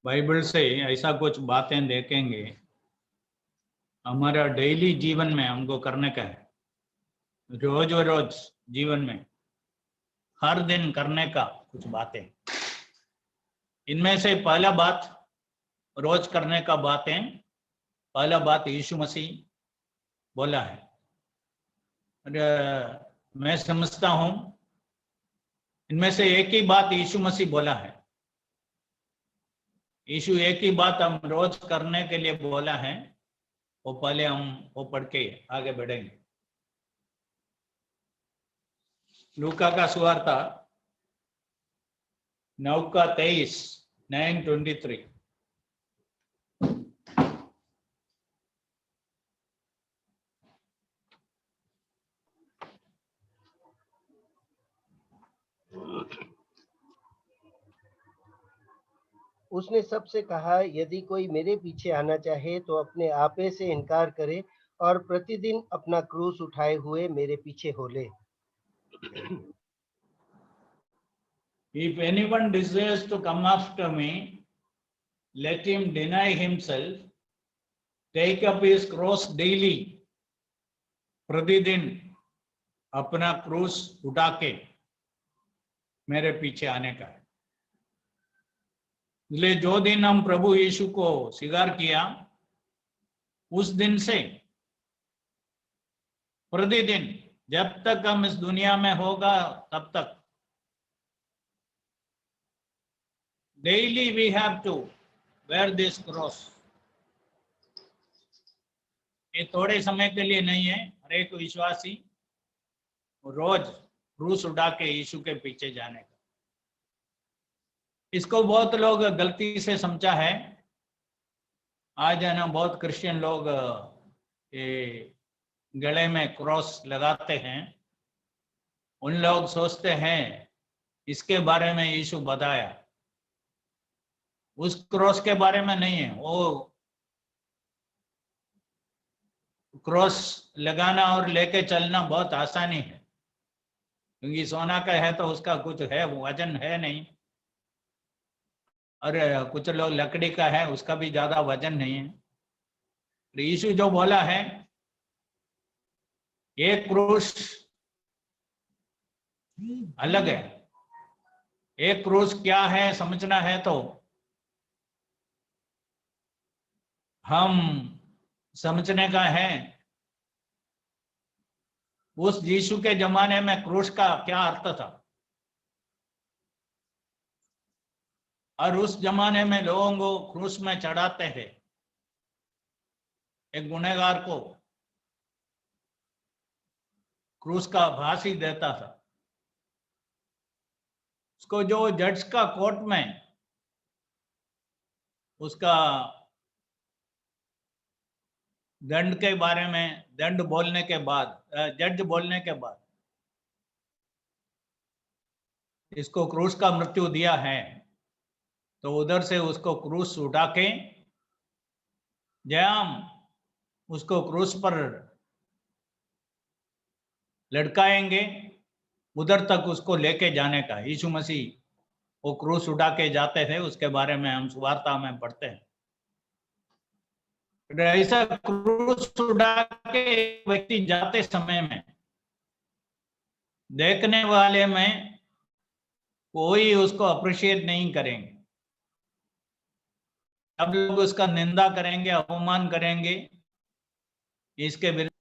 Bible से ऐसा कुछ बातें देखेंगे हमारा डेली जीवन में हमको करने का है, रोज रोज जीवन में हर दिन करने का कुछ बातें। इनमें से पहला बात रोज करने का बातें, पहला बात यीशु मसीह बोला है। और मैं समझता हूं इनमें से एक ही बात यीशु मसीह बोला है। यीशु एक ही बात हम रोज करने के लिए बोला है, वो पहले हम वो पढ़ के आगे बढ़ेंगे। लूका का सुवार्ता 9:23, 9:23। उसने सबसे कहा, यदि कोई मेरे पीछे आना चाहे तो अपने आपे से इनकार करे और प्रतिदिन अपना क्रूस उठाए हुए मेरे पीछे हो ले। If anyone desires to come after me, let him deny himself, take up his cross daily, प्रतिदिन अपना क्रूस उठा के मेरे पीछे आने का है। इसलिए जो दिन हम प्रभु यीशु को स्वीकार किया, उस दिन से प्रतिदिन जब तक हम इस दुनिया में होगा तब तक daily we have to wear this cross। ये थोड़े समय के लिए नहीं है, हर एक विश्वासी रोज क्रूस उठा के यीशु के पीछे जाने का। इसको बहुत लोग गलती से समझा है। आज है ना, बहुत क्रिश्चियन लोग ये गले में क्रॉस लगाते हैं। उन लोग सोचते हैं इसके बारे में यीशु बताया, उस क्रॉस के बारे में नहीं है। वो क्रॉस लगाना और लेके चलना बहुत आसानी है, क्योंकि सोना का है तो उसका कुछ है, वजन है नहीं। और कुछ लोग लकड़ी का है, उसका भी ज्यादा वजन नहीं है। तो यीशु जो बोला है, एक क्रूस अलग है। एक क्रूस क्या है समझना है तो हम समझने का है उस यीशु के जमाने में क्रूस का क्या अर्थ था। और उस जमाने में लोगों को क्रूस में चढ़ाते थे। एक गुनहगार को क्रूस का फांसी देता था। उसको जो जज का कोर्ट में उसका दंड के बारे में, दंड बोलने के बाद, जज बोलने के बाद इसको क्रूस का मृत्यु दिया है, तो उधर से उसको क्रूस उठा के जयाम उसको क्रूस पर लटकाएंगे, उधर तक उसको लेके जाने का। यीशु मसीह वो क्रूस उठा के जाते थे, उसके बारे में हम सुवार्ता में पढ़ते हैं। ऐसा क्रूस उठा के व्यक्ति जाते समय में देखने वाले में कोई उसको अप्रिशिएट नहीं करेंगे। सब लोग उसका निंदा करेंगे, अपमान करेंगे। इसके विरुद्ध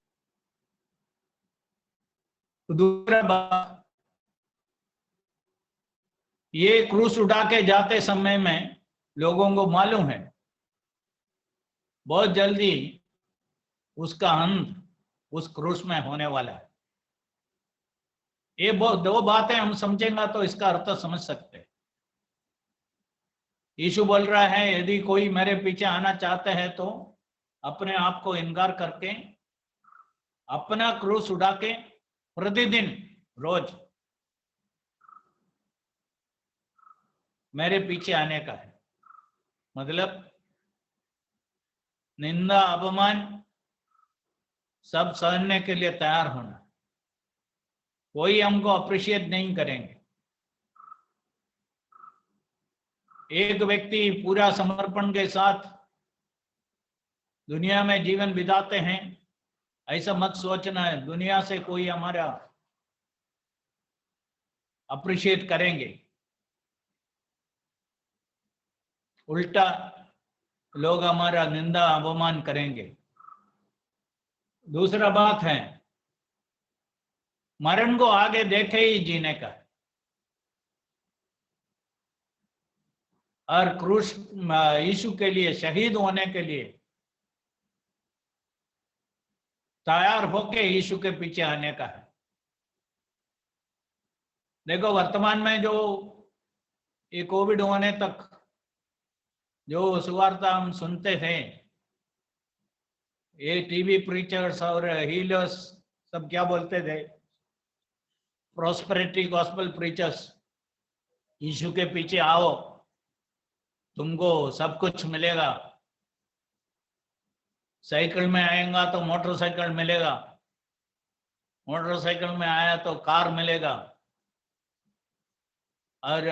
दूसरा बात, ये क्रूस उठा के जाते समय में लोगों को मालूम है बहुत जल्दी उसका अंत उस क्रूस में होने वाला है। ये दो बातें हम समझेंगे तो इसका अर्थ समझ सकते हैं। यीशु बोल रहा है, यदि कोई मेरे पीछे आना चाहते हैं तो अपने आप को इनकार करके अपना क्रूस उठा के प्रतिदिन रोज मेरे पीछे आने का है। मतलब निंदा, अपमान सब सहने के लिए तैयार होना। कोई हमको अप्रिशिएट नहीं करेंगे। एक व्यक्ति पूरा समर्पण के साथ दुनिया में जीवन बिताते हैं, ऐसा मत सोचना है दुनिया से कोई हमारा अप्रिशिएट करेंगे। उल्टा लोग हमारा निंदा अपमान करेंगे। दूसरा बात है, मरण को आगे देखे ही जीने का, और क्रूस यीशु के लिए शहीद होने के लिए तैयार होके यीशु के पीछे आने का है। देखो वर्तमान में जो ये कोविड होने तक जो सुवार्ता हम सुनते थे, ये टीवी प्रीचर्स और हीलर्स सब क्या बोलते थे, प्रॉस्पेरिटी गॉस्पेल प्रीचर्स, यीशु के पीछे आओ तुमको सब कुछ मिलेगा, साइकिल में आएगा तो मोटरसाइकिल मिलेगा, मोटरसाइकिल में आया तो कार मिलेगा, और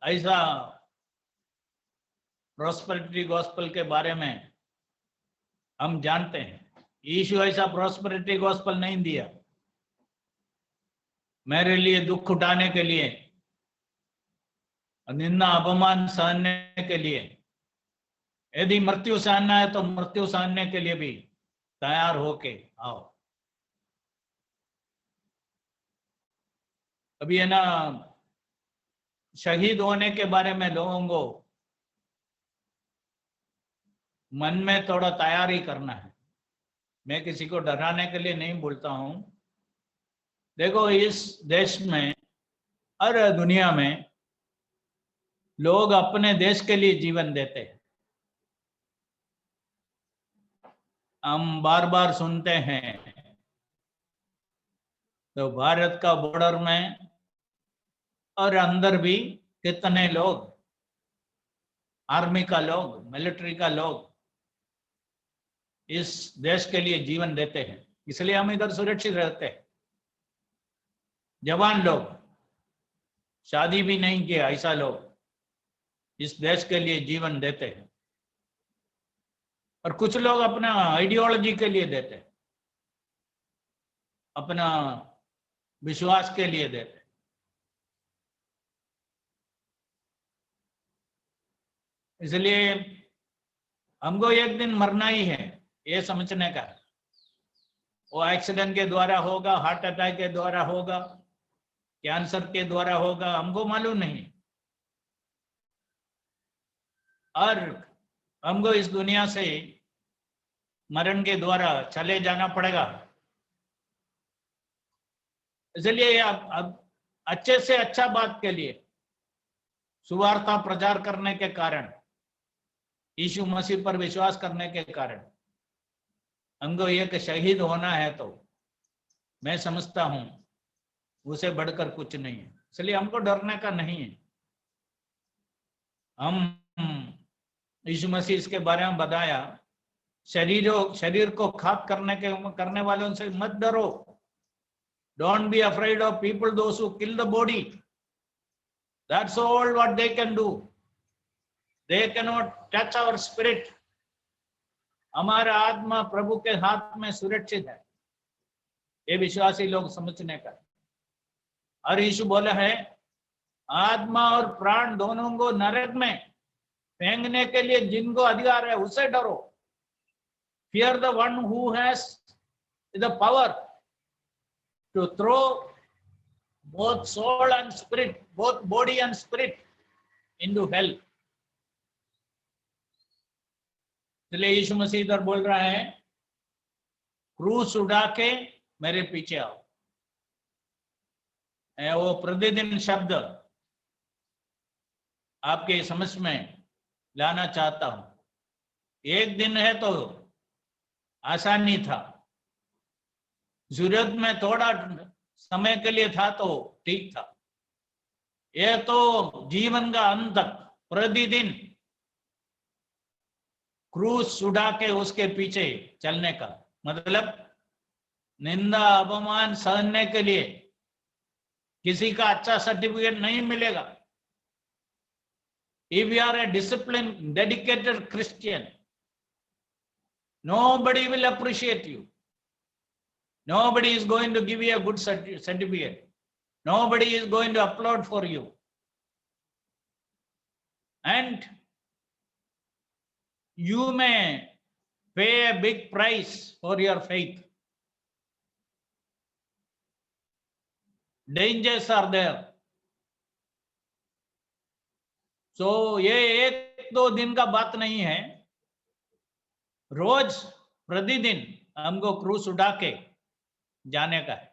ऐसा प्रॉस्पेरिटी गॉस्पेल के बारे में हम जानते हैं। यीशु ऐसा प्रॉस्पेरिटी गॉस्पेल नहीं दिया। मेरे लिए दुख उठाने के लिए, निंदा अपमान सहने के लिए, यदि मृत्यु सहना है तो मृत्यु सहने के लिए भी तैयार होके आओ। अभी है ना, शहीद होने के बारे में लोगों को मन में थोड़ा तैयारी करना है। मैं किसी को डराने के लिए नहीं बोलता हूं। देखो इस देश में और दुनिया में लोग अपने देश के लिए जीवन देते हैं। हम बार बार सुनते हैं, तो भारत का बॉर्डर में और अंदर भी कितने लोग, आर्मी का लोग, मिलिट्री का लोग इस देश के लिए जीवन देते हैं, इसलिए हम इधर सुरक्षित रहते हैं। जवान लोग, शादी भी नहीं किया ऐसा लोग इस देश के लिए जीवन देते हैं, और कुछ लोग अपना आइडियोलॉजी के लिए देते हैं, अपना विश्वास के लिए देते हैं। इसलिए हमको एक दिन मरना ही है, ये समझने का। वो एक्सीडेंट के द्वारा होगा, हार्ट अटैक के द्वारा होगा, कैंसर के द्वारा होगा, हमको मालूम नहीं। और हमको इस दुनिया से मरण के द्वारा चले जाना पड़ेगा। इसलिए अब अच्छे से अच्छा बात के लिए सुवार्ता प्रचार करने के कारण, यीशु मसीह पर विश्वास करने के कारण हमको एक शहीद होना है, तो मैं समझता हूं उसे बढ़कर कुछ नहीं है। इसलिए हमको डरने का नहीं है। हम यीशु मसीह इसके बारे में बताया, शरीर को खाक करने वालों से मत डरो। Don't be afraid of people those who kill the body, that's all what they can do, they can not touch our spirit. हमारा आत्मा प्रभु के हाथ में सुरक्षित है, ये विश्वासी लोग समझने का। और यीशु बोला है, आत्मा और प्राण दोनों को नरक में फेंकने के लिए जिनको अधिकार है उससे डरो। Fear the one who has the power to throw both soul and spirit, both body and spirit into hell. इसलिए यीशु मसीह इधर बोल रहा है, क्रूस उठा के मेरे पीछे आओ। वो प्रतिदिन शब्द आपके समझ में लाना चाहता हूं। एक दिन है तो आसानी था, जरूरत में थोड़ा समय के लिए था तो ठीक था। यह तो जीवन का अंत तक प्रतिदिन क्रूस उठा के उसके पीछे चलने का मतलब, निंदा अपमान सहने के लिए किसी का अच्छा सर्टिफिकेट नहीं मिलेगा। if you are a disciplined, dedicated Christian, nobody will appreciate you. Nobody is going to give you a good certificate. Nobody is going to applaud for you. And you may pay a big price for your faith. Dangers are there. So ये एक दो दिन का बात नहीं है, रोज प्रतिदिन हमको क्रूस उठा के जाने का है।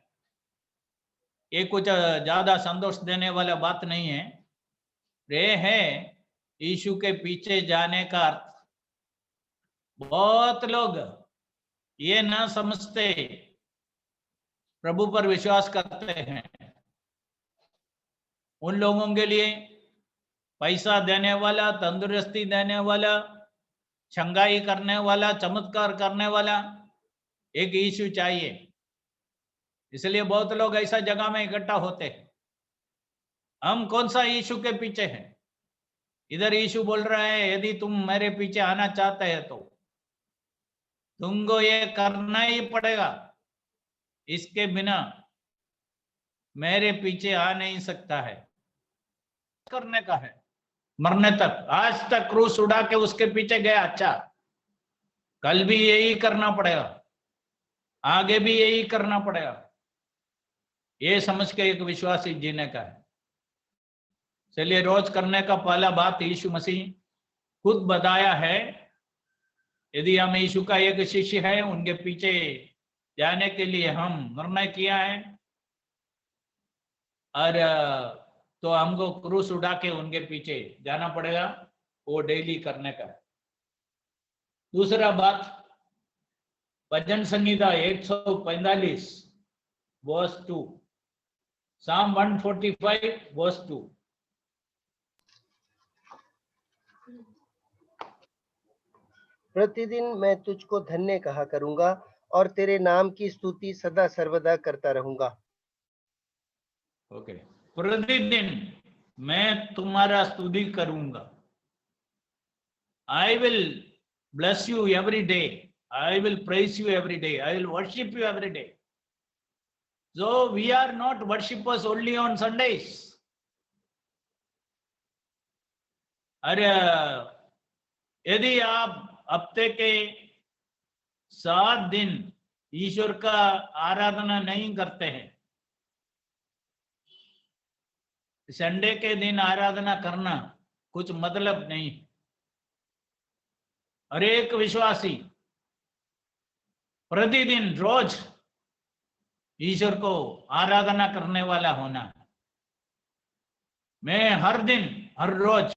ये कुछ ज्यादा संतोष देने वाला बात नहीं है। ये है यीशु के पीछे जाने का अर्थ। बहुत लोग ये ना समझते, प्रभु पर विश्वास करते हैं। उन लोगों के लिए पैसा देने वाला, तंदुरुस्ती देने वाला, छंगाई करने वाला, चमत्कार करने वाला एक यीशु चाहिए। इसलिए बहुत लोग ऐसा जगह में इकट्ठा होते हैं। हम कौन सा यीशु के पीछे हैं? इधर यीशु बोल रहा है, यदि तुम मेरे पीछे आना चाहते हैं तो तुमको ये करना ही पड़ेगा, इसके बिना मेरे पीछे आ नहीं सकता है। करने का है मरने तक। आज तक क्रूस उड़ा के उसके पीछे गया, अच्छा, कल भी यही करना पड़ेगा, आगे भी यही करना पड़ेगा। ये समझ के एक विश्वासी जीने का है। चलिए, रोज करने का पहला बात यीशु मसीह खुद बताया है। यदि हम यीशु का एक शिष्य है, उनके पीछे जाने के लिए हम निर्णय किया है, और तो हमको क्रूस उठा के उनके पीछे जाना पड़ेगा। वो डेली करने का है। दूसरा बात, भजन संहिता 145 वर्स 2, Psalm 145 verse 2। प्रतिदिन मैं तुझको धन्य कहा करूंगा और तेरे नाम की स्तुति सदा सर्वदा करता रहूंगा। ओके, प्रतिदिन मैं तुम्हारा स्तुति करूंगा। I will bless you every day. I will praise you every day. I will worship you every day. So we are not worshippers only on Sundays. अरे यदि आप हफ्ते के 7 दिन ईश्वर का आराधना नहीं करते हैं, संडे के दिन आराधना करना कुछ मतलब नहीं। हर एक विश्वासी प्रतिदिन रोज ईश्वर को आराधना करने वाला होना। मैं हर दिन हर रोज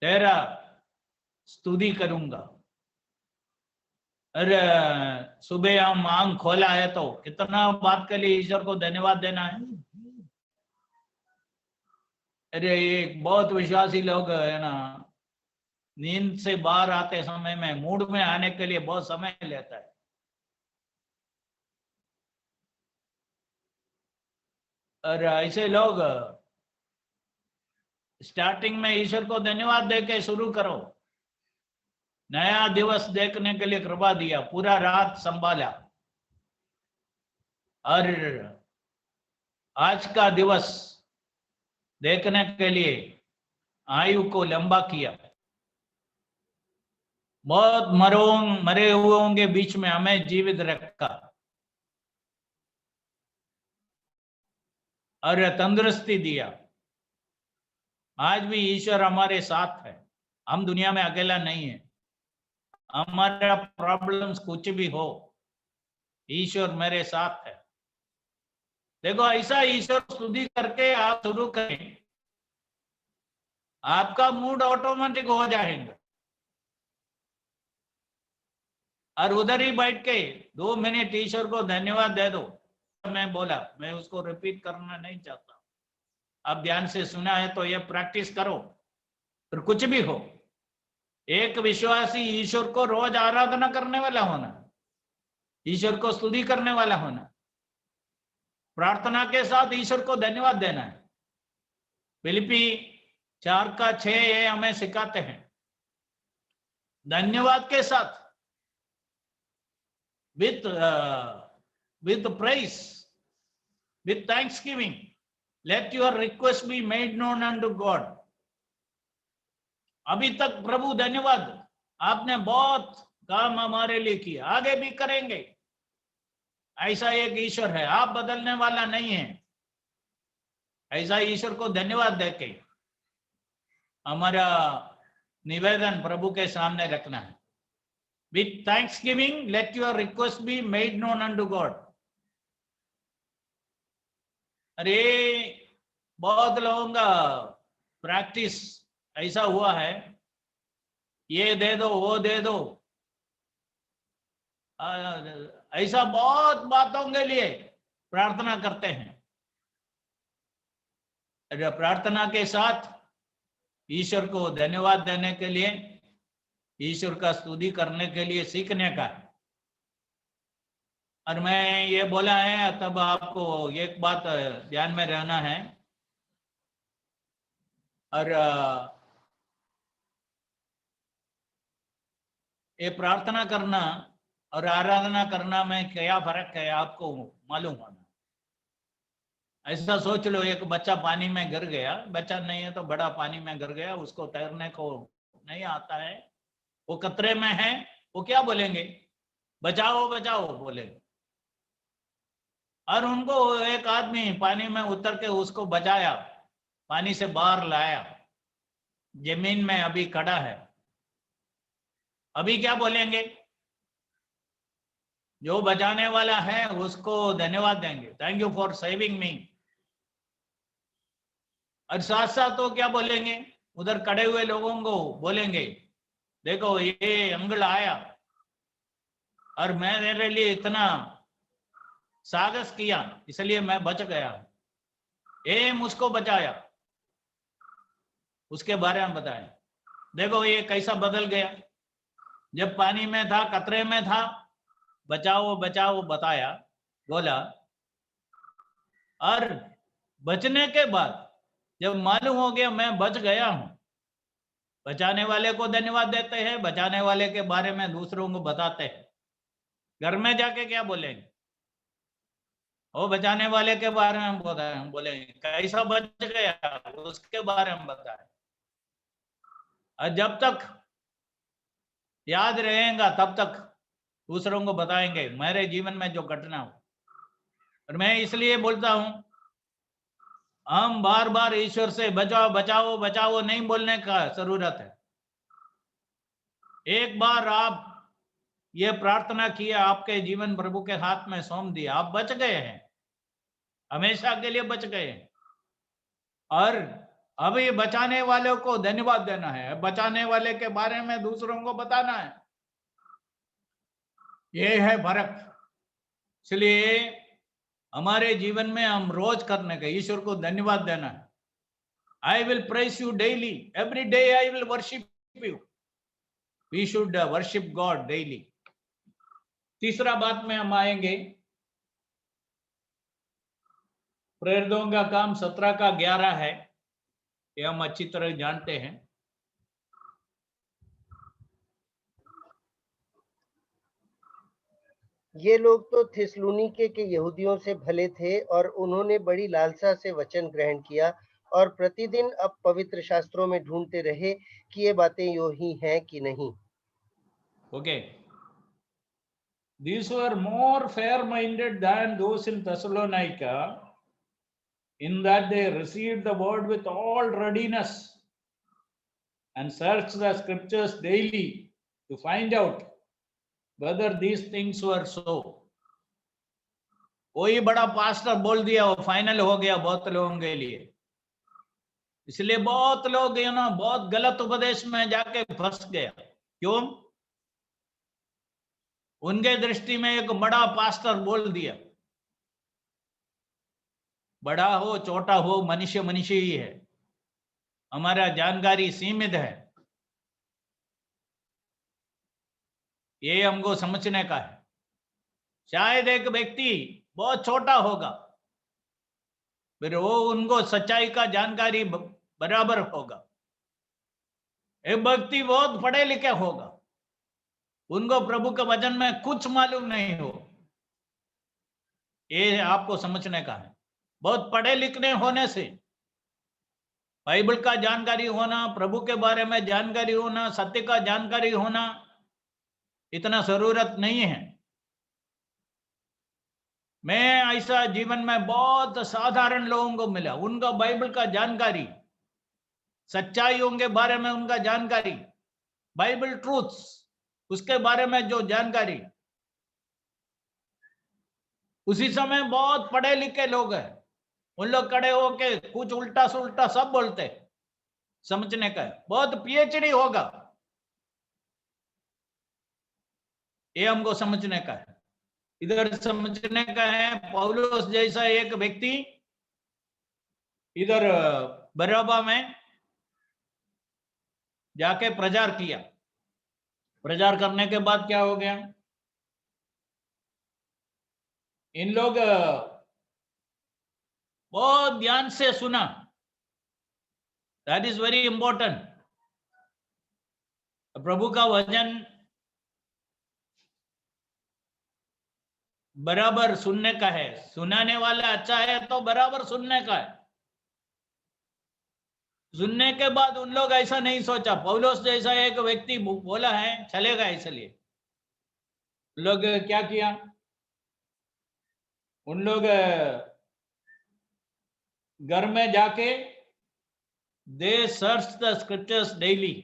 तेरा स्तुति करूंगा। अरे सुबह हम आंख खोला है तो कितना बात के लिए ईश्वर को धन्यवाद देना है। अरे एक बहुत विश्वासी लोग है ना, नींद से बाहर आते समय में मूड में आने के लिए बहुत समय लेता है। और ऐसे लोग स्टार्टिंग में ईश्वर को धन्यवाद देके शुरू करो। नया दिवस देखने के लिए कृपा दिया, पूरा रात संभाला और आज का दिवस देखने के लिए आयु को लंबा किया। बहुत मरे हुओं के बीच में हमें जीवित रखा और तंदुरुस्ती दिया। आज भी ईश्वर हमारे साथ है। हम दुनिया में अकेला नहीं है। हमारा प्रॉब्लम्स कुछ भी हो, ईश्वर मेरे साथ है। देखो, ऐसा ईश्वर स्तुति करके आप शुरू करें, आपका मूड ऑटोमेटिक हो जाएगा। और उधर ही बैठ के 2 मिनट ईश्वर को धन्यवाद दे दो। मैं बोला, मैं उसको रिपीट करना नहीं चाहता। आप ध्यान से सुना है तो ये प्रैक्टिस करो। फिर कुछ भी हो, एक विश्वासी ईश्वर को रोज आराधना करने वाला होना, ईश्वर को स्तुति करने वाला होना, प्रार्थना के साथ ईश्वर को धन्यवाद देना है। फिलिपी 4 का 6 ये हमें सिखाते हैं। धन्यवाद के साथ, with praise, with thanksgiving, let your request be made known unto God. अभी तक प्रभु धन्यवाद, आपने बहुत काम हमारे लिए किया, आगे भी करेंगे। ऐसा एक ईश्वर है, आप बदलने वाला नहीं है। ऐसा ईश्वर को धन्यवाद देके हमारा निवेदन प्रभु के सामने रखना है। With thanksgiving, let your request be made known unto God. अरे बहुत लोगों का प्रैक्टिस ऐसा हुआ है, ये दे दो वो दे दो, ऐसा बहुत बातों के लिए प्रार्थना करते हैं। प्रार्थना के साथ ईश्वर को धन्यवाद देने के लिए, ईश्वर का स्तुति करने के लिए सीखने का है। और मैं ये बोला है, तब आपको एक बात ध्यान में रहना है, और ये प्रार्थना करना और आराधना करना में क्या फर्क है आपको मालूम होना। ऐसा सोच लो, एक बच्चा पानी में गिर गया, बच्चा नहीं है तो बड़ा पानी में गिर गया, उसको तैरने को नहीं आता है, वो खतरे में है, वो क्या बोलेंगे? बचाओ बचाओ बोलेंगे। और उनको एक आदमी पानी में उतर के उसको बचाया, पानी से बाहर लाया, जमीन में अभी खड़ा है, अभी क्या बोलेंगे? जो बचाने वाला है उसको धन्यवाद देंगे, थैंक यू फॉर सेविंग मी। और साथ साथ तो क्या बोलेंगे? उधर खड़े हुए लोगों को बोलेंगे, देखो ये अंगल आया और मैं मेरे लिए इतना साहस किया, इसलिए मैं बच गया, ये मुझको बचाया, उसके बारे में बताया। देखो ये कैसा बदल गया, जब पानी में था, खतरे में था, बचाओ बचाओ बताया, बोला, और बचने के बाद जब मालूम हो गया मैं बच गया हूं, बचाने वाले को धन्यवाद देते हैं, बचाने वाले के बारे में दूसरों को बताते हैं। घर में जाके क्या बोलेंगे? वो बचाने वाले के बारे में बोलेंगे, कैसा बच गया उसके बारे में बताए। और जब तक याद रहेगा तब तक दूसरों को बताएंगे मेरे जीवन में जो घटना हो। और मैं इसलिए बोलता हूं, हम बार बार ईश्वर से बचाओ बचाओ बचाओ नहीं बोलने का जरूरत है। एक बार आप ये प्रार्थना किया, आपके जीवन प्रभु के हाथ में सौंप दिया, आप बच गए हैं, हमेशा के लिए बच गए हैं। और अब ये बचाने वालों को धन्यवाद देना है, बचाने वाले के बारे में दूसरों को बताना है, ये है फर्क। इसलिए हमारे जीवन में हम रोज करने का, ईश्वर को धन्यवाद देना है। I will praise you daily, every day I will worship you. We should worship God daily. तीसरा बात में हम आएंगे, प्रेरितों का काम 17 का 11 है, ये हम अच्छी तरह जानते हैं। ये लोग तो थिस्सलुनीके के यहूदियों से भले थे और उन्होंने बड़ी लालसा से वचन ग्रहण किया और प्रतिदिन अब पवित्र शास्त्रों में ढूंढते रहे कि ये बातें यो ही हैं कि नहीं। Okay. These were more fair-minded than those in Thessalonica, in that they received the word with all readiness and searched the scriptures daily to find out whether these things were so. कोई बड़ा pastor बोल दिया, वो final हो गया बहुत लोगों के लिए। इसलिए बहुत लोग बहुत गलत उपदेश में जाके फंस गया। क्यों? उनके दृष्टि में एक बड़ा पास्टर बोल दिया, बड़ा हो छोटा हो मनुष्य मनुष्य ही है, हमारा जानकारी सीमित है, ये हमको समझने का है। शायद एक व्यक्ति बहुत छोटा होगा, फिर वो उनको सच्चाई का जानकारी बराबर होगा। एक व्यक्ति बहुत पढ़े लिखे होगा, उनको प्रभु के वचन में कुछ मालूम नहीं हो, ये आपको समझने का है। बहुत पढ़े लिखने होने से, बाइबल का जानकारी होना, प्रभु के बारे में जानकारी होना, सत्य का जानकारी होना इतना जरूरत नहीं है। मैं ऐसा जीवन में बहुत साधारण लोगों को मिला, उनका बाइबल का जानकारी, सच्चाइयों के बारे में उनका जानकारी, बाइबल ट्रूथ्स उसके बारे में जो जानकारी, उसी समय बहुत पढ़े लिखे लोग हैं, उन लोग खड़े होके कुछ उल्टा सुल्टा सब बोलते। समझने का है, बहुत पीएचडी होगा, ये हमको समझने का है। इधर समझने का है, पौलुस जैसा एक व्यक्ति इधर बराबा में जाके प्रचार किया। प्रचार करने के बाद क्या हो गया, इन लोग बहुत ध्यान से सुना। That is very important. प्रभु का वचन बराबर सुनने का है, सुनाने वाला अच्छा है तो बराबर सुनने का है। सुनने के बाद उन लोग ऐसा नहीं सोचा, पौलुस जैसा एक व्यक्ति बोला है चलेगा, इसलिए लोग क्या किया, उन लोग घर में जाके दे सर्च द स्क्रिप्चर्स डेली।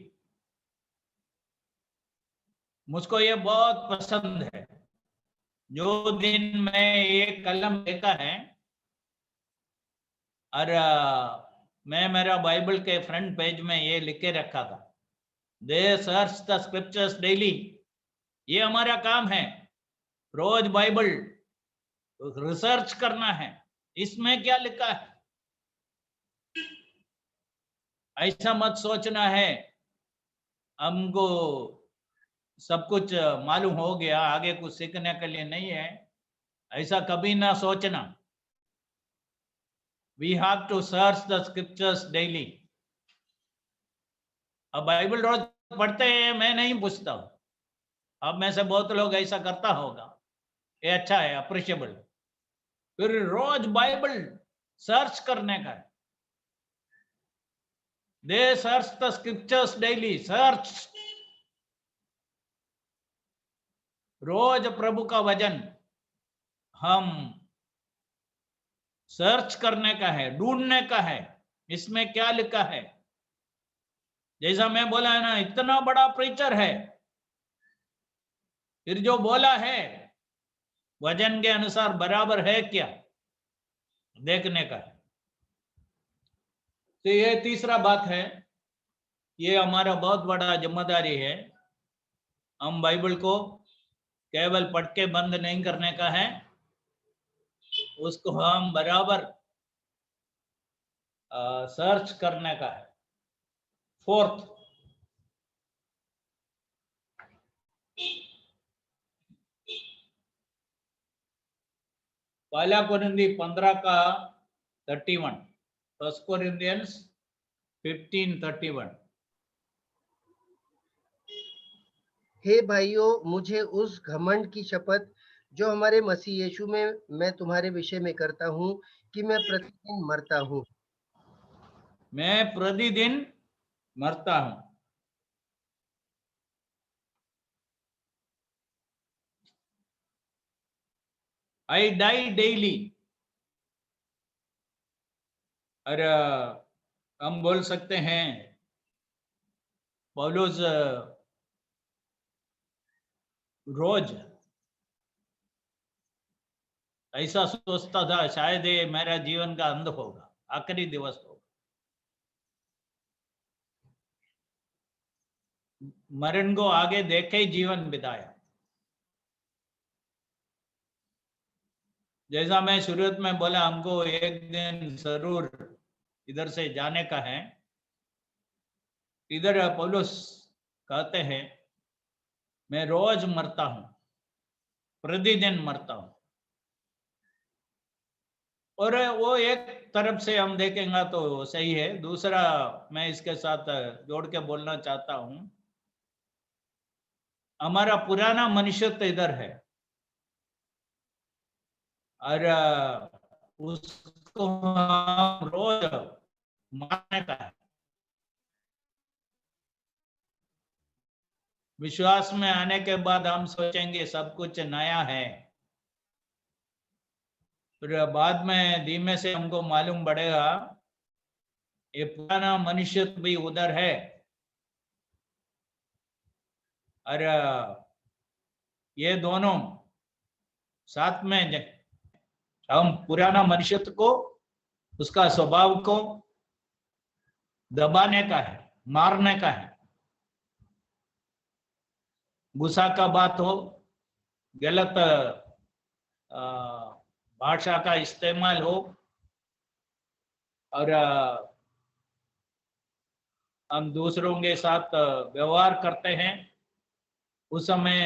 मुझको ये बहुत पसंद है। जो दिन मैं ये कलम देखा है और मैं मेरा बाइबल के फ्रंट पेज में ये लिख के रखा था, दे सर्च द स्क्रिप्चर्स डेली। ये हमारा काम है, रोज बाइबल रिसर्च करना है, इसमें क्या लिखा है। ऐसा मत सोचना है हमको सब कुछ मालूम हो गया, आगे कुछ सीखने के लिए नहीं है, ऐसा कभी ना सोचना। We have to search the scriptures daily. अब बाइबल रोज पढ़ते हैं, मैं नहीं पूछता हूं, अब में से बहुत लोग ऐसा करता होगा, ये अच्छा है, अप्रिशिएबल। फिर रोज बाइबल सर्च करने का है। They search the scriptures daily, search. रोज प्रभु का वचन हम सर्च करने का है, ढूंढने का है, इसमें क्या लिखा है। जैसा मैं बोला है ना, इतना बड़ा प्रीचर है, फिर जो बोला है वचन के अनुसार बराबर है क्या, देखने का है। तो ये तीसरा बात है, ये हमारा बहुत बड़ा जिम्मेदारी है। हम बाइबल को केवल पढ़ के बंद नहीं करने का है, उसको हम बराबर सर्च करने का है। फोर्थ, पहला कोरिन्थी 15 का 31, फर्स्ट कोरिन्थियंस 15:31। हे भाइयों, मुझे उस घमंड की शपथ जो हमारे मसीह यीशु में मैं तुम्हारे विषय में करता हूँ कि मैं प्रतिदिन मरता हूँ। मैं प्रतिदिन मरता हूं। I die daily. और हम बोल सकते हैं पौलुस रोज ऐसा सोचता था, शायद ये मेरा जीवन का अंत होगा, आखिरी दिवस होगा, मरण को आगे देखे ही जीवन बिताया। जैसा मैं शुरुआत में बोला, हमको एक दिन जरूर इधर से जाने का है। इधर पौलुस कहते हैं मैं रोज मरता हूं, प्रतिदिन मरता हूं। और वो एक तरफ से हम देखेंगे तो सही है, दूसरा मैं इसके साथ जोड़ के बोलना चाहता हूं, हमारा पुराना मनुष्यत्व इधर है और उसको हम रोज मारने का है। विश्वास में आने के बाद हम सोचेंगे सब कुछ नया है, फिर बाद में धीमे से हमको मालूम पड़ेगा ये पुराना मनुष्यत्व भी उधर है और ये दोनों साथ में हम पुराना मनुष्यत्व को, उसका स्वभाव को दबाने का है, मारने का है। गुस्सा का बात हो, गलत भाषा का इस्तेमाल हो और हम दूसरों के साथ व्यवहार करते हैं, उस समय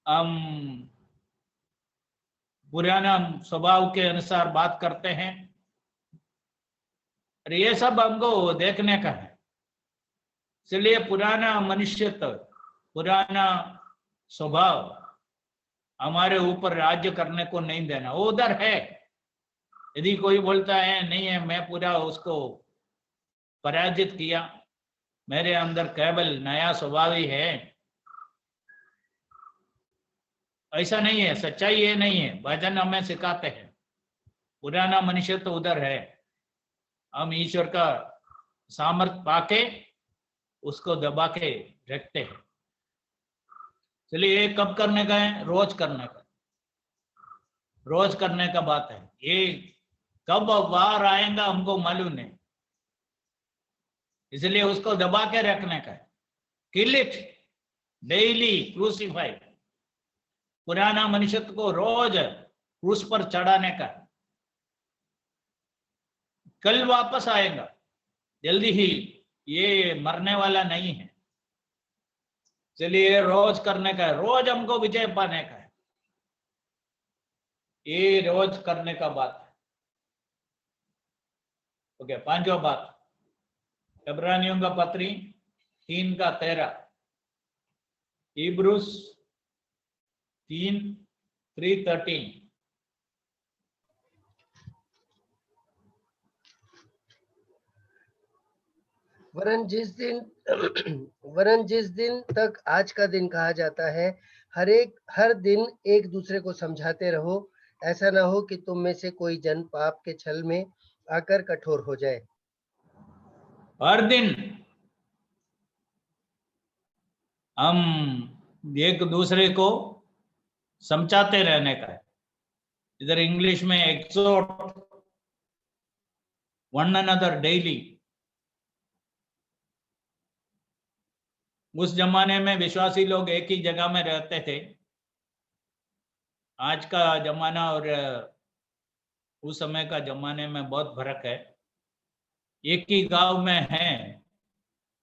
हम पुराना स्वभाव के अनुसार बात करते हैं और ये सब हमको देखने का है। इसलिए पुराना मनुष्यत्व, पुराना स्वभाव हमारे ऊपर राज्य करने को नहीं देना, वो उधर है। यदि कोई बोलता है नहीं है, मैं पूरा उसको पराजित किया, मेरे अंदर केवल नया स्वभाव ही है, ऐसा नहीं है। सच्चाई ये नहीं है। भजन हमें सिखाते हैं पुराना मनुष्य तो उधर है, हम ईश्वर का सामर्थ्य पाके उसको दबा के रखते हैं। चलिए ये कब करने का है? रोज करने का, रोज करने का बात है। ये कब बाहर आएगा हमको मालूम नहीं, इसलिए उसको दबा के रखने का है। किल इट डेली, क्रूसिफाई, पुराना मनुष्यत्व को रोज क्रूस पर चढ़ाने का। कल वापस आएगा, जल्दी ही, ये मरने वाला नहीं है। चलिए रोज करने का है, रोज हमको विजय पाने का है, ये रोज करने का बात है। ओके, पांचवा बात, इब्रानियों का पत्री 3:13, हिब्रूस 3:13। वरन जिस दिन तक आज का दिन कहा जाता है, हर दिन एक दूसरे को समझाते रहो, ऐसा ना हो कि तुम में से कोई जन पाप के छल में आकर कठोर हो जाए। हर दिन हम एक दूसरे को समझाते रहने का है। इधर इंग्लिश में एक्सोर्ट वन अनदर डेली। उस जमाने में विश्वासी लोग एक ही जगह में रहते थे। आज का जमाना और उस समय का जमाने में बहुत फर्क है। एक ही गांव में हैं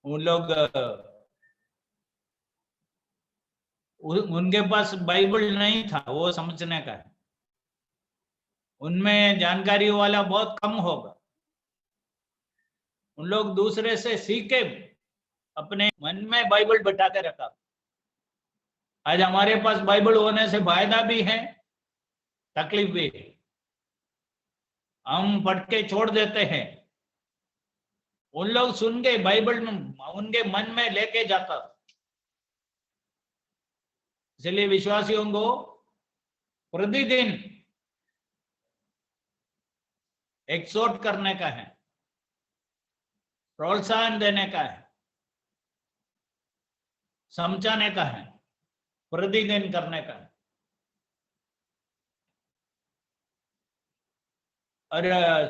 उन लोग, उनके पास बाइबल नहीं था, वो समझने का है। उनमें जानकारी वाला बहुत कम होगा। उन लोग दूसरे से सीखे, अपने मन में बाइबल बैठा के रखा। आज हमारे पास बाइबल होने से फायदा भी है, तकलीफ भी है। हम पढ़ के छोड़ देते हैं, उन लोग सुन के बाइबल में उनके मन में लेके जाता। इसलिए विश्वासियों को प्रतिदिन एक्सोर्ट करने का है, प्रोत्साहन देने का है, समझाने का है, प्रतिदिन करने का है। और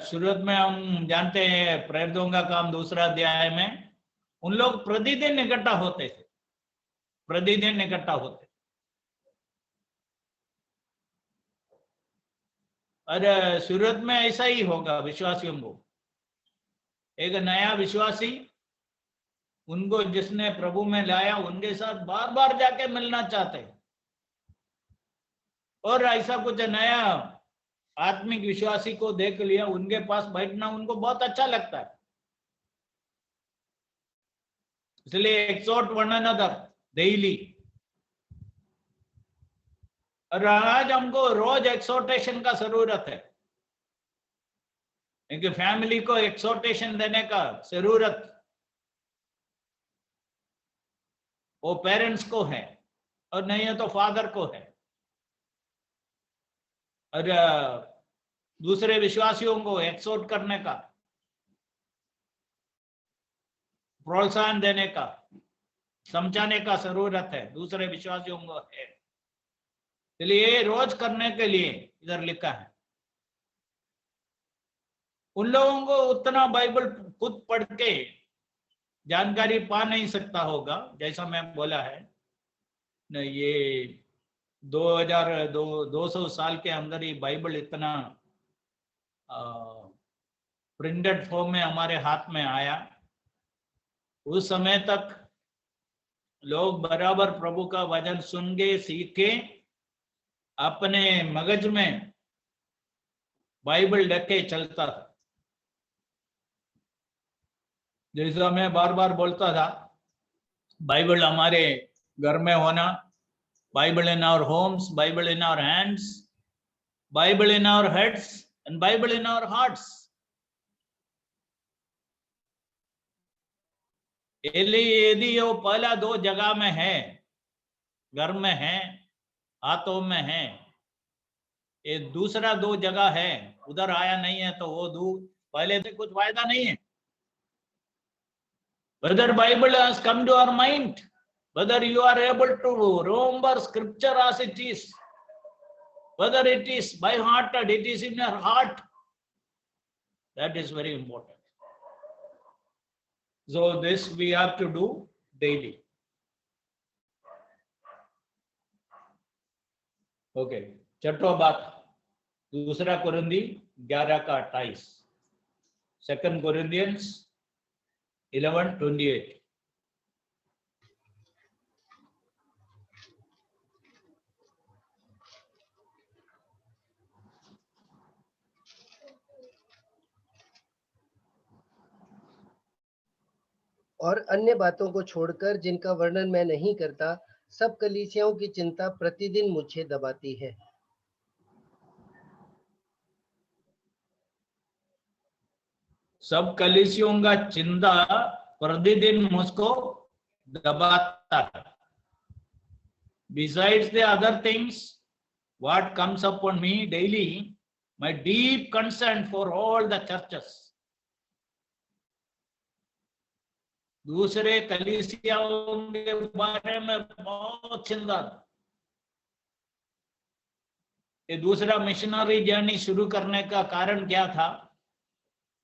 शुरुआत में हम जानते हैं प्रेरितों का काम 2 अध्याय में, उन लोग प्रतिदिन इकट्ठा होते थे, प्रतिदिन इकट्ठा होते। और शुरुआत में ऐसा ही होगा विश्वासियों को। एक नया विश्वासी, उनको जिसने प्रभु में लाया, उनके साथ बार बार जाके मिलना चाहते हैं। और ऐसा कुछ नया आत्मिक विश्वासी को देख लिया, उनके पास बैठना उनको बहुत अच्छा लगता है, इसलिए एक्सोर्ट वन अनदर डेली। और आज हमको रोज एक्सोर्टेशन का जरूरत है, क्योंकि फैमिली को एक्सोर्टेशन देने का जरूरत वो पेरेंट्स को है, और नहीं है तो फादर को है, और दूसरे विश्वासियों को एक्सोर्ट करने का, प्रोत्साहन देने का, समझाने का जरूरत है दूसरे विश्वासियों को है। इसलिए रोज करने के लिए इधर लिखा है। उन लोगों को उतना बाइबल खुद पढ़ के जानकारी पा नहीं सकता होगा, जैसा मैं बोला है न, ये 200 साल के अंदर ही बाइबल इतना प्रिंटेड फॉर्म में हमारे हाथ में आया। उस समय तक लोग बराबर प्रभु का वचन सुन के सीखे, अपने मगज में बाइबल रखे चलता था। जैसा मैं बार बार बोलता था, बाइबल हमारे घर में होना, Bible in our homes, Bible in our hands, Bible in our heads and Bible in our hearts. यदि वो पहला 2 जगह में है, घर में है, हाथों में है, ये दूसरा 2 जगह है, उधर आया नहीं है, तो वो पहले से कुछ फायदा नहीं है। Whether Bible has come to our mind, whether you are able to remember scripture as it is, whether it is by hearted, it is in your heart, that is very important. So this we have to do daily. Okay, छठवां बात, 2 कुरिन्थी 11 का 28, 2 Corinthians 11:28। और अन्य बातों को छोड़कर जिनका वर्णन मैं नहीं करता, सब कलीसियाओं की चिंता प्रतिदिन मुझे दबाती है। सब कलीसियों का चिंता प्रतिदिन मुझको दबाता है। Besides the other things, what comes upon me daily, my deep concern for all the churches. दूसरे कलीसियाओं के बारे में बहुत चिंता। ये दूसरा मिशनरी जर्नी शुरू करने का कारण क्या था?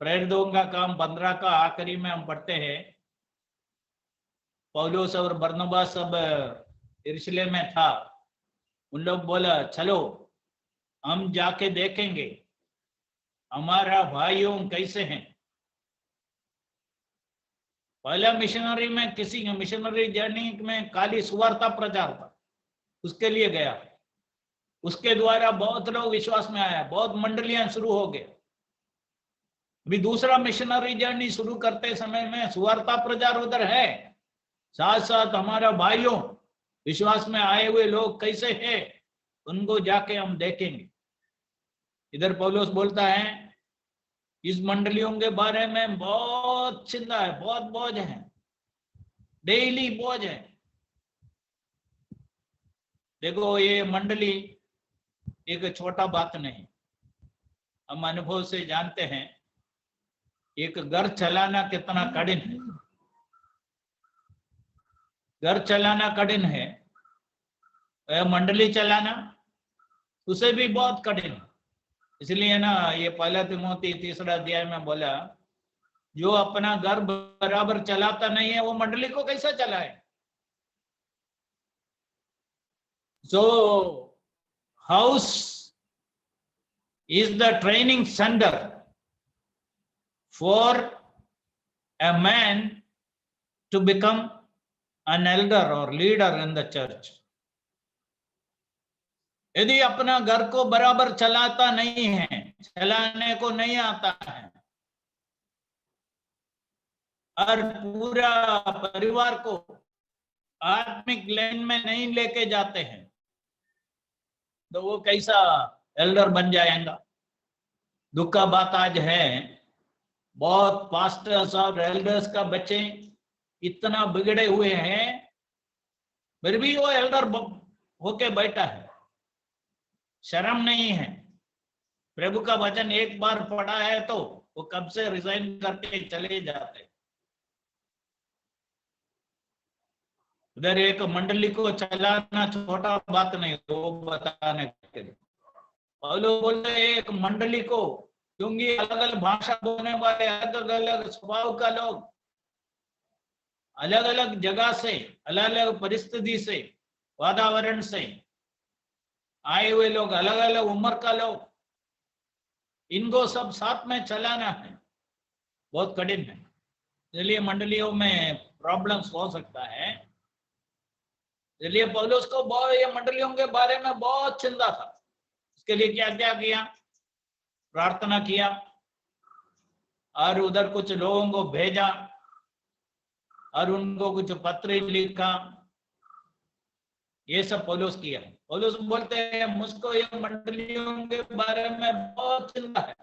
प्रेरितों का काम 15 का आखिरी में हम पढ़ते हैं, पौलुस और बरनबास सब यरूशलेम में था। उन लोग बोला चलो हम जाके देखेंगे हमारा भाइयों कैसे हैं। पहला मिशनरी में, किसी मिशनरी जर्नी में खाली सुवार्ता प्रचार था, उसके लिए गया। उसके द्वारा बहुत लोग विश्वास में आया, बहुत मंडलियां शुरू हो गए। अभी दूसरा मिशनरी जर्नी शुरू करते समय में सुवार्ता प्रचार उधर है, साथ साथ हमारा भाइयों विश्वास में आए हुए लोग कैसे हैं उनको जाके हम देखेंगे। इधर पौलुस बोलता है इस मंडलियों के बारे में बहुत चिंता है, बहुत बोझ है, डेली बोझ है। देखो ये मंडली एक छोटा बात नहीं, हम अनुभव से जानते हैं एक घर चलाना कितना कठिन है। घर चलाना कठिन है, मंडली चलाना उसे भी बहुत कठिन है। इसलिए ना ये 1 तिमोथी 3 अध्याय में बोला, जो अपना घर बराबर चलाता नहीं है वो मंडली को कैसे चलाए। So house is the training center for a man to become an elder or leader in the church. यदि अपना घर को बराबर चलाता नहीं है, चलाने को नहीं आता है और पूरा परिवार को आत्मिक लाइन में नहीं लेके जाते हैं, तो वो कैसा एल्डर बन जाएगा। दुख का बात आज है, बहुत पास्टर्स और एल्डर्स का बच्चे इतना बिगड़े हुए हैं, फिर भी वो एल्डर होके बैठा है, शर्म नहीं है। प्रभु का वचन एक बार पढ़ा है तो वो कब से रिजाइन करके चले जाते। उधर एक मंडली को चलाना छोटा बात नहीं, वो बताने के लिए पौलुस बोलते हैं एक मंडली को, क्योंकि अलग अलग भाषा बोलने वाले, अलग अलग स्वभाव का लोग, अलग अलग जगह से, अलग अलग परिस्थिति से, वातावरण से आए हुए लोग, अलग अलग उम्र का लोग, इनको सब साथ में चलाना है, बहुत कठिन है। इसलिए मंडलियों में प्रॉब्लम्स हो सकता है। इसलिए पौलुस को बहुत ये मंडलियों के बारे में बहुत चिंता था। इसके लिए क्या क्या किया, प्रार्थना किया और उधर कुछ लोगों को भेजा और उनको कुछ पत्र लिखा, ये सब पौलुस किया। पौलुस बोलते हैं मुझको ये मंडलियों के बारे में बहुत चिंता है,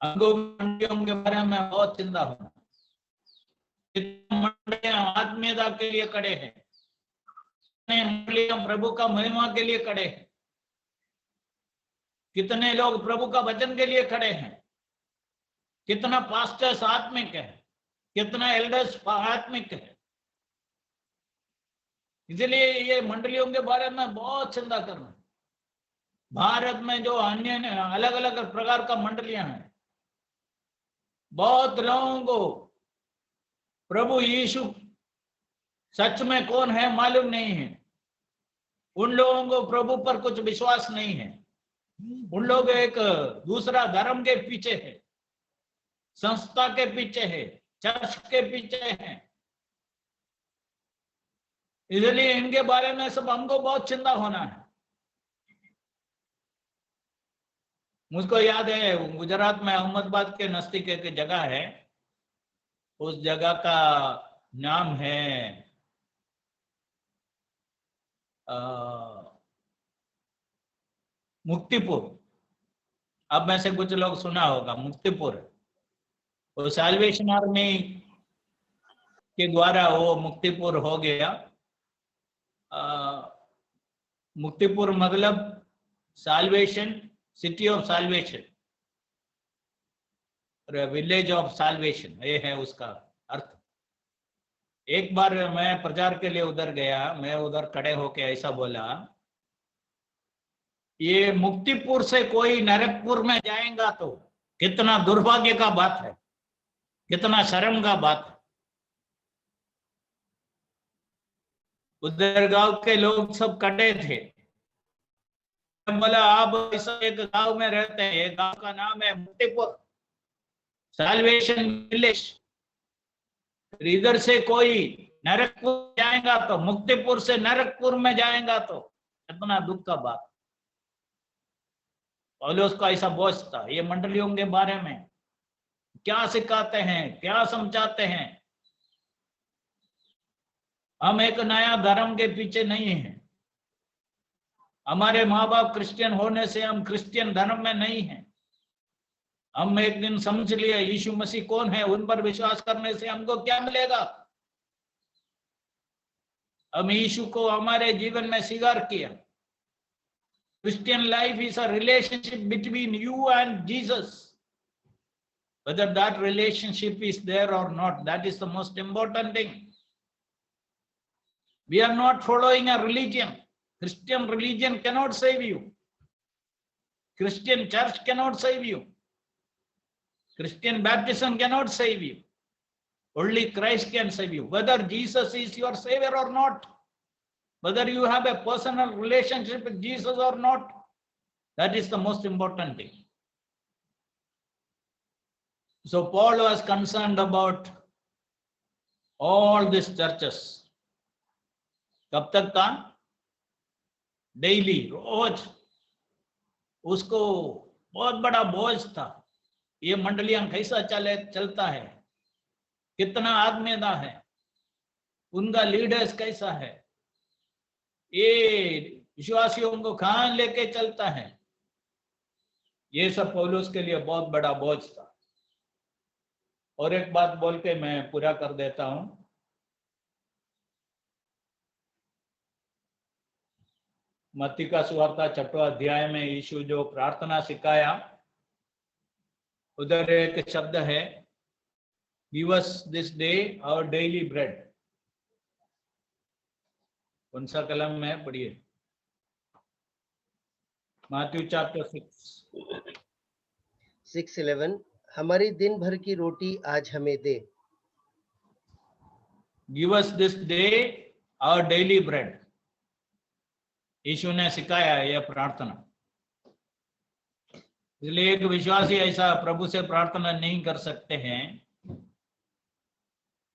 हमको मंडलियों के बारे में बहुत चिंता है। मंडलियां आत्मीयता के लिए खड़े हैं, मंडलियां प्रभु का महिमा के लिए खड़े हैं, कितने लोग प्रभु का वचन के लिए खड़े हैं, कितना पास्टर्स आत्मिक है, कितना एल्डर्स आत्मिक है। इसलिए ये मंडलियों के बारे में बहुत चिंता करना। भारत में जो अन्य अलग अलग प्रकार का मंडलियां हैं, बहुत लोगों को प्रभु यीशु सच में कौन है मालूम नहीं है। उन लोगों को प्रभु पर कुछ विश्वास नहीं है। उन लोग एक दूसरा धर्म के पीछे है, संस्था के पीछे है, चर्च के पीछे है। इसलिए इनके बारे में सब हमको बहुत चिंता होना है। मुझको याद है गुजरात में अहमदाबाद के नजदीक एक जगह है, उस जगह का नाम है मुक्तिपुर। अब में से कुछ लोग सुना होगा मुक्तिपुर। वो साल्वेशन आर्मी के द्वारा वो मुक्तिपुर हो गया। मुक्तिपुर मतलब salvation, city of salvation, village of salvation, ये है उसका अर्थ। एक बार मैं प्रचार के लिए उधर गया, मैं उधर खड़े होके ऐसा बोला, ये मुक्तिपुर से कोई नरकपुर में जाएगा तो कितना दुर्भाग्य का बात है, कितना शर्म का बात है। उधर गांव के लोग सब खड़े थे। बोला आप ऐसा एक गांव में रहते हैं, गांव का नाम है मुक्तिपुर, साल्वेशन विलेज। इधर से कोई नरकपुर जाएगा तो, मुक्तिपुर से नरकपुर में जाएगा तो कितना दुख का बात। पौलुस का ऐसा बोझ था। ये मंडलियों के बारे में क्या सिखाते हैं, क्या समझाते हैं। हम एक नया धर्म के पीछे नहीं हैं। हमारे माँ बाप क्रिश्चियन होने से हम क्रिश्चियन धर्म में नहीं हैं। हम एक दिन समझ लिए यीशु मसीह कौन है, उन पर विश्वास करने से हमको क्या मिलेगा। हम यीशु को हमारे जीवन में स्वीकार किया। Christian life is a relationship between you and Jesus. Whether that relationship is there or not, that is the most important thing. We are not following a religion. Christian religion cannot save you. Christian church cannot save you. Christian baptism cannot save you. Only Christ can save you. Whether Jesus is your savior or not, whether you have a personal relationship with Jesus or not, that is the most important thing. So Paul was concerned about all these churches. कब तक था? Daily, रोज उसको बहुत बड़ा बोझ था। ये मंडलियां कैसा चलता है, कितना आत्मीयता है, उनका लीडर्स कैसा है, ये विश्वासियों को कहां लेके चलता है, ये सब पौलुस के लिए बहुत बड़ा बोझ था। और एक बात बोल के मैं पूरा कर देता हूं। मत्ती का सुवार्ता 6वां अध्याय में यीशु जो प्रार्थना सिखाया, उधर एक शब्द है, give us this day our daily bread. कौन सा कलम में पढ़िए? मैथ्यू चैप्टर 6:11, हमारी दिन भर की रोटी आज हमें दे। Give us this day our daily bread. Yeshu ने सिखाया यह प्रार्थना। इसलिए एक विश्वासी ऐसा प्रभु से प्रार्थना नहीं कर सकते हैं,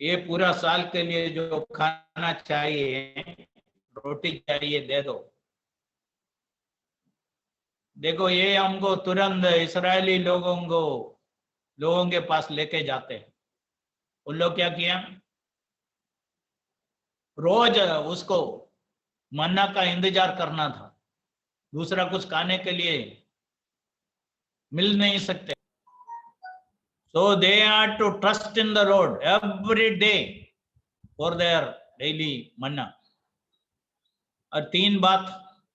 ये पूरा साल के लिए जो खाना चाहिए, रोटी चाहिए, दे दो। देखो, ये हमको तुरंत इस्राएली लोगों के पास लेके जाते हैं। उन लोग क्या किया, रोज उसको मन्ना का इंतजार करना था, दूसरा कुछ खाने के लिए मिल नहीं सकते। So they are to trust in the Lord every day for their daily manna. और 3 बात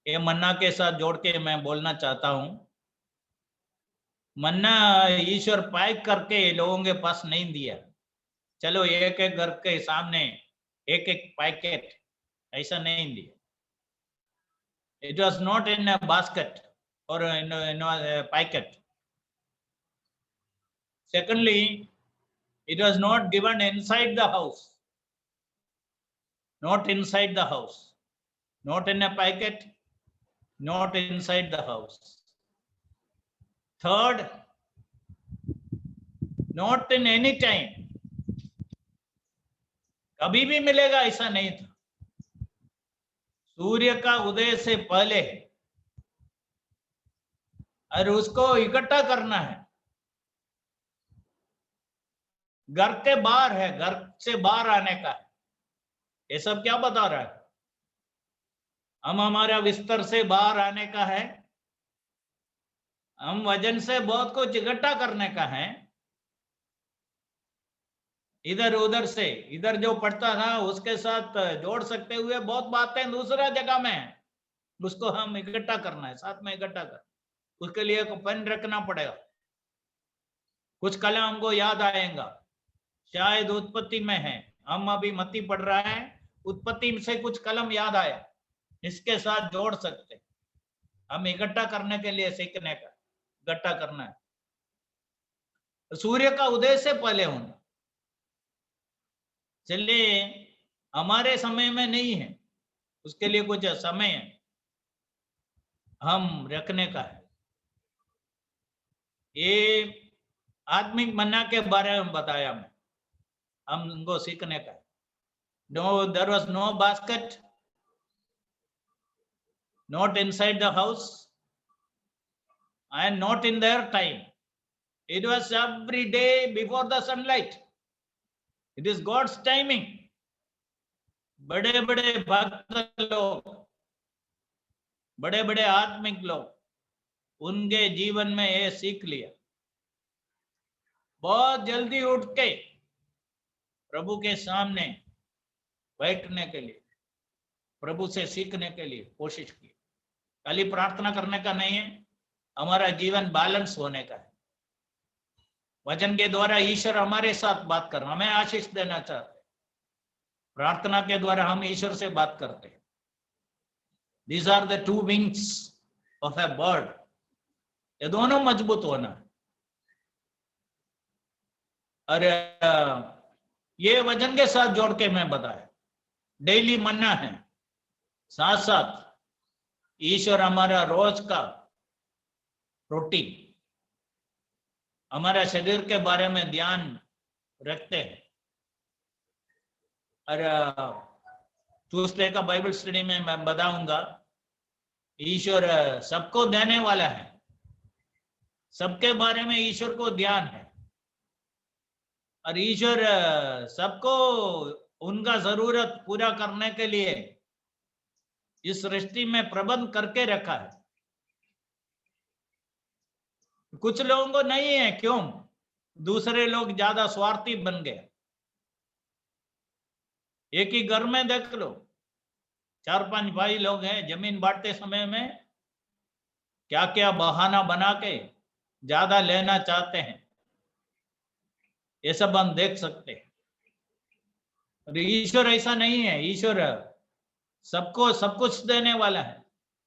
ये मन्ना के साथ जोड़ के मैं बोलना चाहता हूं। मन्ना ईश्वर पैक करके लोगों के पास नहीं दिया, चलो एक एक घर के सामने एक एक पैकेट, ऐसा नहीं दिया। It was not in a basket or in a packet. Secondly, it was not given inside the house. Not inside the house. Not in a packet. Not inside the house. Third, not in any time. कभी भी मिलेगा ऐसा नहीं था। सूर्य का उदय से पहले, और उसको इकट्ठा करना है। घर के बाहर है, घर से बाहर आने का है। ये सब क्या बता रहा है? हम हमारा बिस्तर से बाहर आने का है, हम वजन से बहुत कुछ इकट्ठा करने का है। इधर उधर से, इधर जो पढ़ता था उसके साथ जोड़ सकते हुए बहुत बातें दूसरा जगह में, उसको हम इकट्ठा करना है, साथ में इकट्ठा कर। उसके लिए एक पेन रखना पड़ेगा, कुछ कलम हमको याद आएगा, शायद उत्पत्ति में है, हम अभी मत्ती पढ़ रहा है, उत्पत्ति से कुछ कलम याद आया, इसके साथ जोड़ सकते। हम इकट्ठा करने के लिए सीखने का, इकट्ठा करना है। सूर्य का उदय से पहले होना। चलिए, हमारे समय में नहीं है, उसके लिए कुछ समय है हम रखने का है। ये आत्मिक मन्ना के बारे में बताया मैं, हमको सीखने का। No, there was no basket, not inside the house, and not in their time. It was every day before the sunlight. It is God's timing. बड़े बड़े भक्त लोग, बड़े बड़े आत्मिक लोग, उनके जीवन में ये सीख लिया। बहुत जल्दी उठ के प्रभु के सामने बैठने के लिए, प्रभु से सीखने के लिए कोशिश की। खाली प्रार्थना करने का नहीं है, हमारा जीवन बैलेंस होने का है। वचन के द्वारा ईश्वर हमारे साथ बात कर, हमें आशीष देना चाहते हैं। प्रार्थना के द्वारा हम ईश्वर से बात करते हैं। These are the 2 wings of a bird. ये दोनों मजबूत होना है। और ये वचन के साथ जोड़ के मैं बताया, डेली मन्ना है, साथ साथ ईश्वर हमारा रोज का रोटी, हमारा शरीर के बारे में ध्यान रखते हैं। और ट्यूसडे का बाइबल स्टडी में मैं बताऊंगा ईश्वर सबको देने वाला है, सबके बारे में ईश्वर को ध्यान है, और ईश्वर सबको उनका जरूरत पूरा करने के लिए इस सृष्टि में प्रबंध करके रखा है। कुछ लोगों को नहीं है, क्यों? दूसरे लोग ज्यादा स्वार्थी बन गए। एक ही घर में देख लो, 4-5 भाई लोग हैं, जमीन बांटते समय में क्या क्या बहाना बना के ज्यादा लेना चाहते हैं, ये सब हम देख सकते हैं। और ईश्वर ऐसा नहीं है, ईश्वर सबको सब कुछ देने वाला है,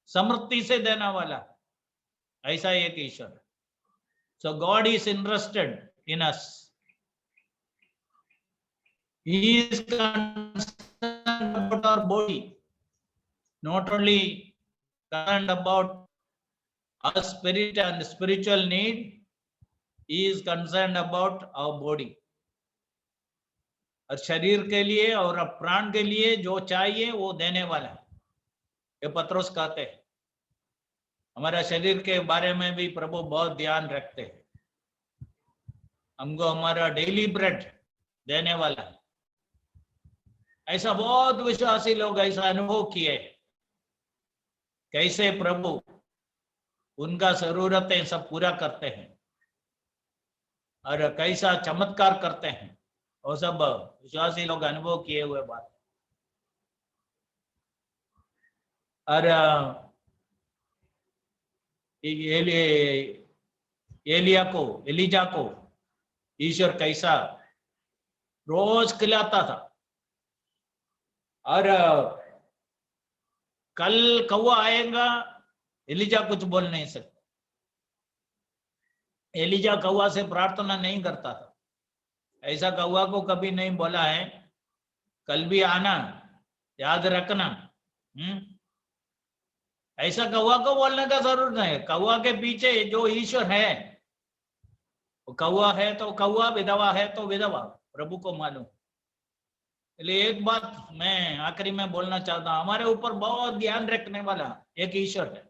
समृद्धि से देने वाला है, ऐसा एक ईश्वर है। So God is interested in us, He is concerned about our body, not only concerned about our spirit and spiritual need, He is concerned about our body. और शरीर के लिए और प्राण के लिए जो चाहिए वो देने वाला है। ये पत्रोस कहते हैं, हमारा शरीर के बारे में भी प्रभु बहुत ध्यान रखते हैं, हमको हमारा डेली ब्रेड देने वाला है। ऐसा बहुत विश्वासी लोग ऐसा अनुभव किए, कैसे प्रभु उनका जरूरतें सब पूरा करते हैं और कैसा चमत्कार करते हैं, वो सब विश्वासी लोग अनुभव किए हुए बात। और एलिजा को ईश्वर कैसा रोज खिलाता था, और कल कौवा आएगा, एलिजा कुछ बोल नहीं सकता। एलिजा कौवा से प्रार्थना नहीं करता था, ऐसा कौवा को कभी नहीं बोला है कल भी आना, याद रखना। ऐसा कौवा को बोलने का जरूरत नहीं है। कौवा के पीछे जो ईश्वर है, वो कौवा है तो कौवा, विधवा है तो विधवा, प्रभु को मालूम। इसलिए एक बात मैं आखिरी में बोलना चाहता हूं, हमारे ऊपर बहुत ध्यान रखने वाला एक ईश्वर है।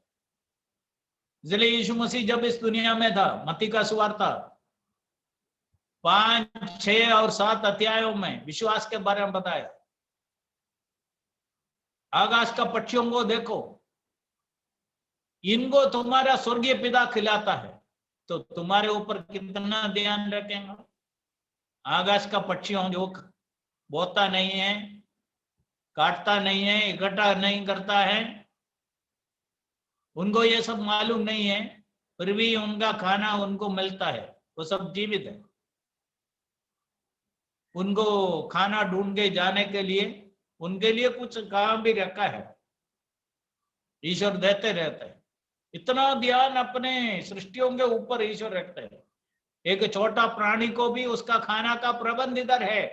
इसलिए यीशु मसीह जब इस दुनिया में था, मत्ती का सुवार्ता 5, 6 और 7 अध्यायों में विश्वास के बारे में बताया। आकाश का पक्षियों को देखो, इनको तुम्हारा स्वर्गीय पिता खिलाता है, तो तुम्हारे ऊपर कितना ध्यान रखेंगे। आकाश का पक्षियों जो बोता नहीं है, काटता नहीं है, इकट्ठा नहीं करता है, उनको ये सब मालूम नहीं है, फिर भी उनका खाना उनको मिलता है, वो सब जीवित है। उनको खाना ढूंढ के जाने के लिए उनके लिए कुछ काम भी रखा है, ईश्वर देते रहते हैं। इतना ध्यान अपने सृष्टियों के ऊपर ईश्वर रखते हैं। एक छोटा प्राणी को भी उसका खाना का प्रबंध इधर है।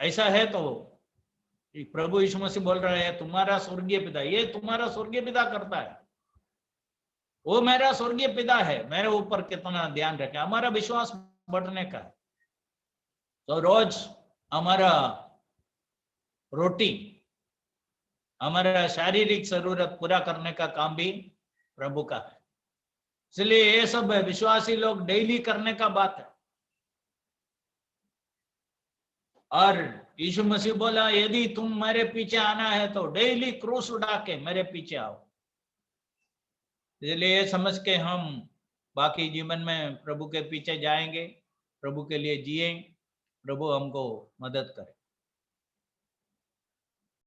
ऐसा है तो प्रभु यीशु मसीह बोल रहे हैं, तुम्हारा स्वर्गीय पिता, ये तुम्हारा स्वर्गीय पिता करता है, वो मेरा स्वर्गीय पिता है, मेरे ऊपर कितना ध्यान रखे। हमारा विश्वास बढ़ने का है, तो रोज हमारा रोटी, हमारा शारीरिक जरूरत पूरा करने का काम भी प्रभु का है। इसलिए ये सब विश्वासी लोग डेली करने का बात है। और यीशु मसीह बोला, यदि तुम मेरे पीछे आना है तो डेली क्रूस उठा के मेरे पीछे आओ। इसलिए समझ के हम बाकी जीवन में प्रभु के पीछे जाएंगे, प्रभु के लिए जिएंगे। प्रभु हमको मदद करे।